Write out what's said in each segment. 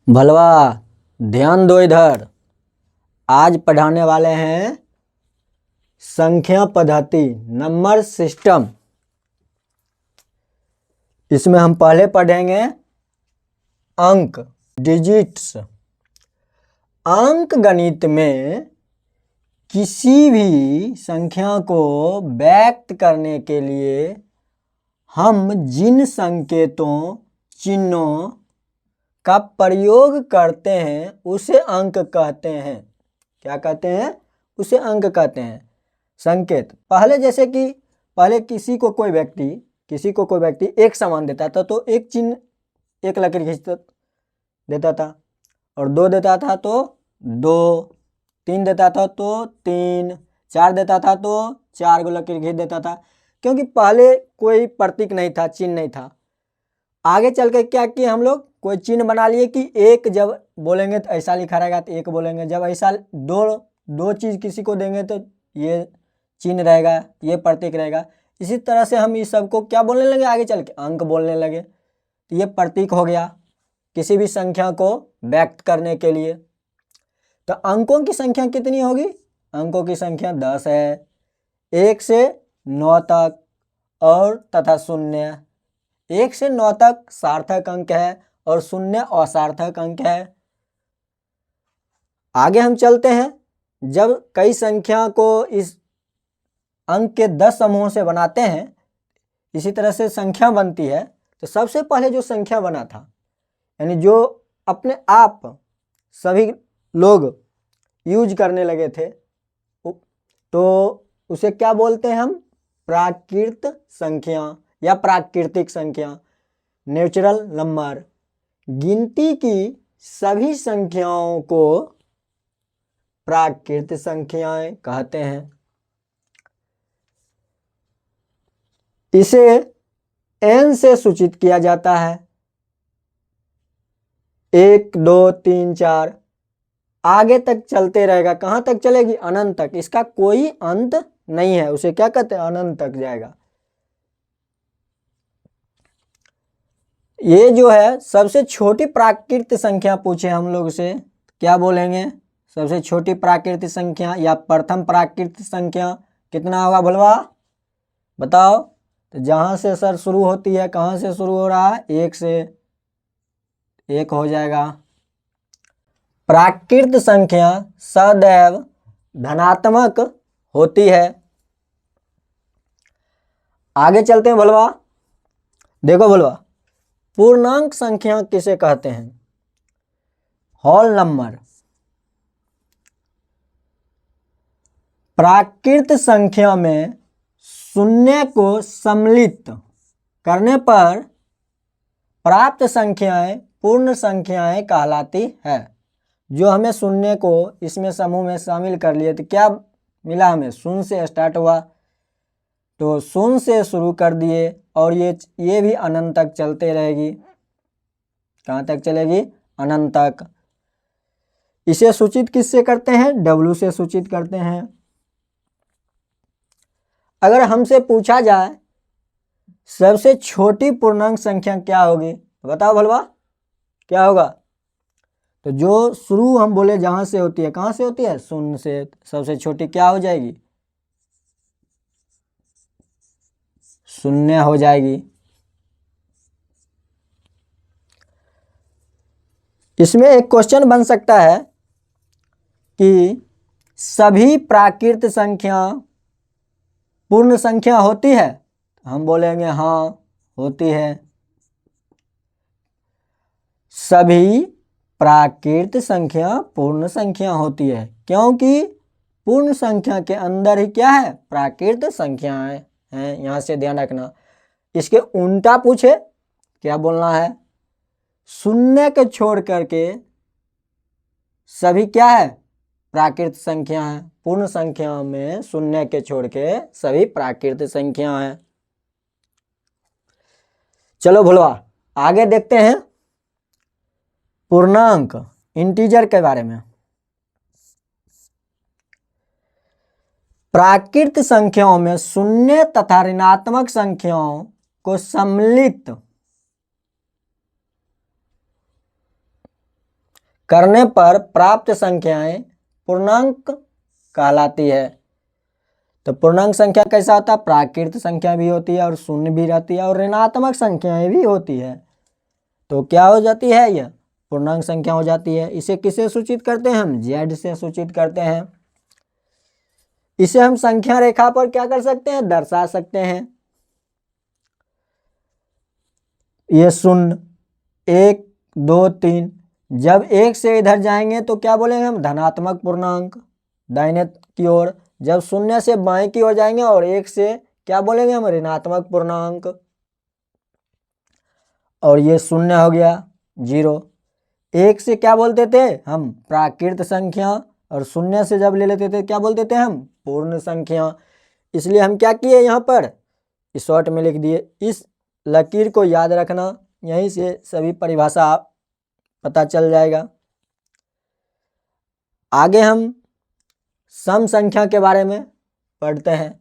भलवा ध्यान दो इधर। आज पढ़ाने वाले हैं संख्या पद्धति, नंबर सिस्टम। इसमें हम पहले पढ़ेंगे अंक, डिजिट्स। अंक गणित में किसी भी संख्या को व्यक्त करने के लिए हम जिन संकेतों, चिन्हों का प्रयोग करते हैं उसे अंक कहते हैं। क्या कहते हैं? उसे अंक कहते हैं। संकेत पहले, जैसे कि पहले किसी को कोई व्यक्ति एक सामान देता था तो एक चिन्ह, एक लकीर खींच देता था, और 2 देता था तो 2, 3 देता था तो 3, 4 देता था तो 4 को लकीर खींच देता था, क्योंकि पहले कोई प्रतीक नहीं था, चिन्ह नहीं था। आगे चल के क्या किए हम लोग, कोई चिन्ह बना लिए कि एक जब बोलेंगे तो ऐसा लिखा रहेगा तो एक बोलेंगे, जब ऐसा दो चीज़ किसी को देंगे तो ये चिन्ह रहेगा, ये प्रतीक रहेगा। इसी तरह से हम इस सबको क्या बोलने लगे, आगे चल के अंक बोलने लगे। तो ये प्रतीक हो गया किसी भी संख्या को व्यक्त करने के लिए। तो अंकों की संख्या कितनी होगी? अंकों की संख्या 10 है, 1 से 9 तक और तथा 0। 1 से 9 तक सार्थक अंक है और 0 असार्थक अंक है। आगे हम चलते हैं। जब कई संख्या को इस अंक के 10 समूहों से बनाते हैं, इसी तरह से संख्या बनती है, तो सबसे पहले जो संख्या बना था, यानी जो अपने आप सभी लोग यूज करने लगे थे, तो उसे क्या बोलते हैं हम? प्राकृत संख्या या प्राकृतिक संख्या, नेचुरल नंबर। गिनती की सभी संख्याओं को प्राकृत संख्याएं कहते हैं। इसे n से सूचित किया जाता है। 1, 2, 3, 4 आगे तक चलते रहेगा। कहाँ तक चलेगी? अनंत तक। इसका कोई अंत नहीं है, उसे क्या कहते हैं? अनंत तक जाएगा। ये जो है सबसे छोटी प्राकृत संख्या पूछे हम लोग से, क्या बोलेंगे? सबसे छोटी प्राकृत संख्या या प्रथम प्राकृत संख्या कितना होगा भलवा? बताओ। तो जहाँ से सर शुरू होती है, कहाँ से शुरू हो रहा है? 1 से, 1 हो जाएगा। प्राकृत संख्या सदैव धनात्मक होती है। आगे चलते हैं भलवा। देखो भलवा, पूर्णांक संख्या किसे कहते हैं? Whole number. प्राकृत संख्या में शून्य को सम्मिलित करने पर प्राप्त संख्याएं पूर्ण संख्याएं कहलाती है। जो हमें शून्य को इसमें समूह में शामिल कर लिए तो क्या मिला हमें? शून्य से स्टार्ट हुआ, तो शून्य से शुरू कर दिए और ये भी अनंत तक चलते रहेगी। कहाँ तक चलेगी? अनंत तक। इसे सूचित किससे करते हैं? W से सूचित करते हैं। अगर हमसे पूछा जाए सबसे छोटी पूर्णांक संख्या क्या होगी, बताओ भलवा, क्या होगा? तो जो शुरू हम बोले जहां से होती है, कहां से होती है? शून्य से। सबसे छोटी क्या हो जाएगी? शून्य हो जाएगी। इसमें एक क्वेश्चन बन सकता है कि सभी प्राकृत संख्या पूर्ण संख्या होती है? हम बोलेंगे हाँ होती है। सभी प्राकृत संख्या पूर्ण संख्या होती है, क्योंकि पूर्ण संख्या के अंदर ही क्या है? प्राकृत संख्याएं हैं। यहां से ध्यान रखना। इसके उल्टा पूछे, क्या बोलना है? शून्य को छोड़ करके सभी क्या है? प्राकृत संख्या है। पूर्ण संख्या में शून्य के छोड़ के सभी प्राकृत संख्या है। चलो भुलवा, आगे देखते हैं पूर्णांक, इंटीजर के बारे में। प्राकृत संख्याओं में शून्य तथा ऋणात्मक संख्याओं को सम्मिलित करने पर प्राप्त संख्याएं पूर्णांक कहलाती है। तो पूर्णांक संख्या कैसा होता है? प्राकृत संख्या भी होती है और शून्य भी रहती है और ऋणात्मक संख्याएं भी होती है। तो क्या हो जाती है? यह पूर्णांक संख्या हो जाती है। इसे किसे सूचित करते हैं? हम जेड से सूचित करते हैं। इसे हम संख्या रेखा पर क्या कर सकते हैं? दर्शा सकते हैं। ये शून्य, 1 2 3, जब 1 से इधर जाएंगे तो क्या बोलेंगे हम? धनात्मक पूर्णांक दाहिने की ओर। जब शून्य से बाएं की ओर जाएंगे और 1 से क्या बोलेंगे हम? ऋणात्मक पूर्णांक। और ये शून्य हो गया 0। 1 से क्या बोलते थे हम? प्राकृत संख्या। और शून्य से जब ले लेते थे क्या बोलते थे हम? पूर्ण संख्या। इसलिए हम क्या किए यहाँ पर? इस शॉर्ट में लिख दिए। इस लकीर को याद रखना, यहीं से सभी परिभाषा आप पता चल जाएगा। आगे हम सम संख्या के बारे में पढ़ते हैं।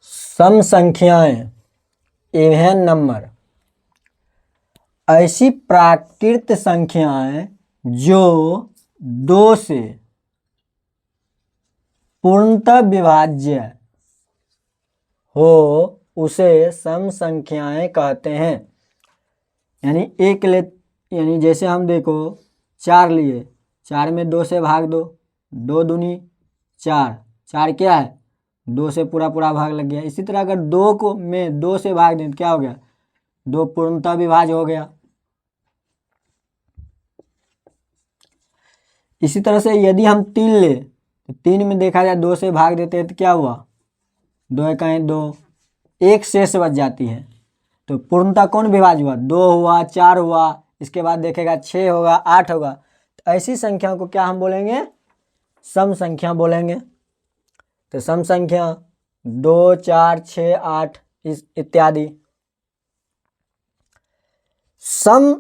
सम संख्याएं, इवन नंबर, ऐसी प्राकृत संख्याएं जो 2 से पूर्णतः विभाज्य हो उसे सम संख्याएं कहते हैं। यानी जैसे हम देखो 4 लिए, 4 में 2 से भाग दो, 2 दूनी 4, 4 क्या है? 2 से पूरा भाग लग गया। इसी तरह अगर 2 को में 2 से भाग दें तो क्या हो गया? 2 पूर्णतः विभाज्य हो गया। इसी तरह से यदि हम 3 ले तो 3 में देखा जाए 2 से भाग देते हैं तो क्या हुआ? 2 1 2, 1 शेष बच जाती है। तो पूर्णतः कौन विभाज्य हुआ? 2 हुआ, 4 हुआ, इसके बाद देखेगा 6 होगा, 8 होगा। तो ऐसी संख्या को क्या हम बोलेंगे? सम संख्या बोलेंगे। तो सम संख्या 2 4 6 8 इत्यादि। सम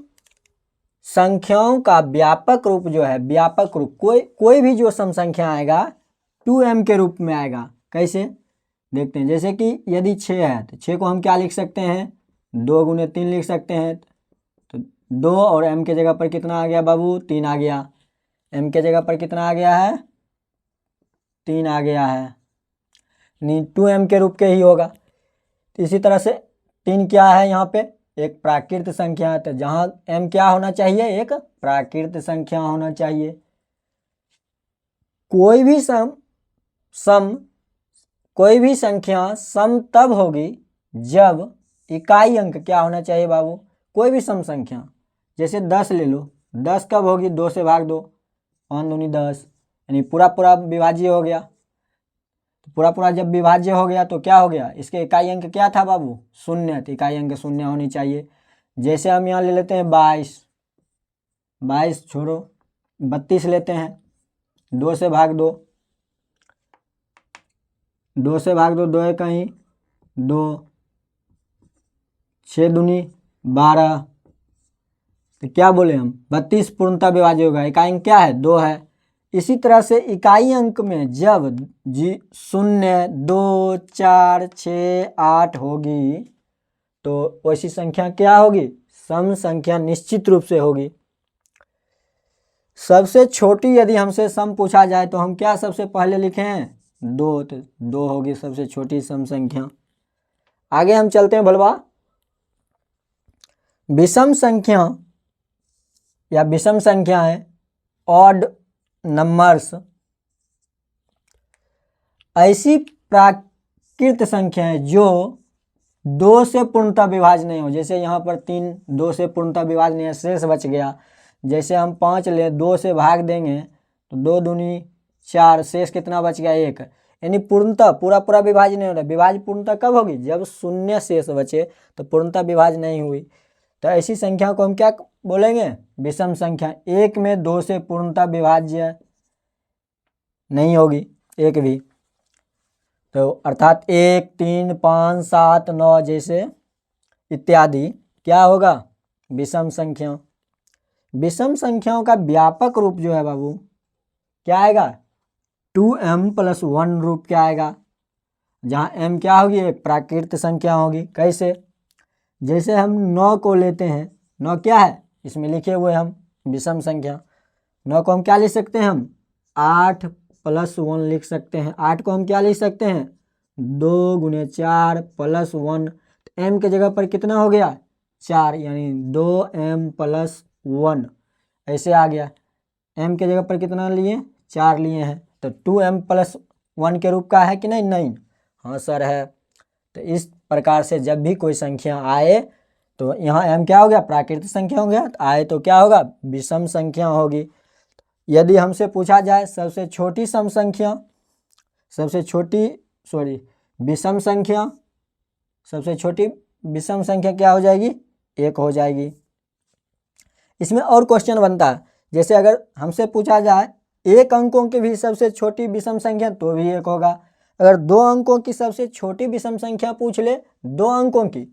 संख्याओं का व्यापक रूप जो है, व्यापक रूप, कोई भी जो सम संख्या आएगा 2m के रूप में आएगा। कैसे देखते हैं? जैसे कि यदि 6 है तो 6 को हम क्या लिख सकते हैं? 2 गुने 3 लिख सकते हैं। तो 2 और m के जगह पर कितना आ गया बाबू? 3 आ गया। m के जगह पर कितना आ गया है? 3 आ गया है। नहीं, 2m के रूप के ही होगा। तो इसी तरह से 3 क्या है? यहाँ पे एक प्राकृत संख्या है। तो जहाँ m क्या होना चाहिए? एक प्राकृत संख्या होना चाहिए। कोई भी संख्या सम तब होगी जब इकाई अंक क्या होना चाहिए बाबू? कोई भी सम संख्या, जैसे 10 ले लो, 10 कब होगी? 2 से भाग दो, 5 दूनी 10, यानी पूरा विभाज्य हो गया। तो पूरा जब विभाज्य हो गया तो क्या हो गया? इसके इकाई अंक क्या था बाबू? 0। तो इकाई अंक 0 होनी चाहिए। जैसे हम यहाँ ले लेते हैं 22 छोड़ो 32 लेते हैं, 2 से भाग दो, 2 से भाग दो, 2 1 2, 6 दूनी 12। तो क्या बोले हम? 32 पूर्णतः विभाज्य होगा। इकाई अंक क्या है? 2 है। इसी तरह से इकाई अंक में जब 0 2 4 6 8 होगी तो वैसी संख्या क्या होगी? सम संख्या निश्चित रूप से होगी। सबसे छोटी यदि हमसे सम पूछा जाए तो हम क्या सबसे पहले लिखें? 2। तो 2 होगी सबसे छोटी सम संख्या। आगे हम चलते हैं भलवा। विषम संख्या या विषम संख्याएं, ऑड नंबर्स, ऐसी प्राकृत संख्याएं जो 2 से पूर्णतः विभाज्य नहीं हो। जैसे यहाँ पर 3 2 से पूर्णतः विभाज्य नहीं है, शेष बच गया। जैसे हम 5 ले, 2 से भाग देंगे तो 2 दूनी 4, शेष कितना बच गया? 1। यानी पूर्णतः पूरा विभाज्य नहीं हो रहा। विभाज्य पूर्णतः कब होगी? जब 0 शेष बचे, तो पूर्णतः विभाज्य नहीं हुई। तो ऐसी संख्या को हम क्या बोलेंगे? विषम संख्या। 1 में 2 से पूर्णतः विभाज्य नहीं होगी, एक भी। तो अर्थात 1 3 5 7 9 जैसे इत्यादि क्या होगा? विषम संख्या। विषम संख्याओं का व्यापक रूप जो है बाबू क्या आएगा? 2m + 1 रूप क्या आएगा? जहाँ m क्या होगी? एक प्राकृत संख्या होगी। कैसे जैसे हम 9 को लेते हैं, 9 क्या है इसमें लिखे हुए हम विषम संख्या। 9 को हम क्या लिख सकते हैं, हम 8 + 1 लिख सकते हैं। 8 को हम क्या लिख सकते हैं, 2 × 4 + 1। m के जगह पर कितना हो गया, 4, यानी 2m + 1 ऐसे आ गया। m के जगह पर कितना लिए, 4 लिए हैं, तो 2m + 1 के रूप का है कि नहीं, नहीं, हाँ सर है। तो इस प्रकार से जब भी कोई संख्या आए तो यहाँ m क्या हो गया, प्राकृतिक संख्या हो गया, तो आए तो क्या होगा, विषम संख्या होगी। यदि हमसे पूछा जाए सबसे छोटी सम संख्या, सबसे छोटी विषम संख्या, सबसे छोटी विषम संख्या क्या हो जाएगी, 1 हो जाएगी। इसमें और क्वेश्चन बनता है, जैसे अगर हमसे पूछा जाए 1 अंकों की भी सबसे छोटी विषम संख्या तो भी 1 होगा। अगर 2 अंकों की सबसे छोटी विषम संख्या पूछ ले, 2 अंकों की,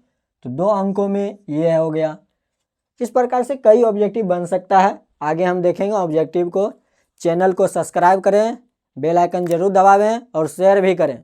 तो 2 अंकों में ये हो गया। इस प्रकार से कई ऑब्जेक्टिव बन सकता है, आगे हम देखेंगे ऑब्जेक्टिव को। चैनल को सब्सक्राइब करें, बेल आइकन जरूर दबावें और शेयर भी करें।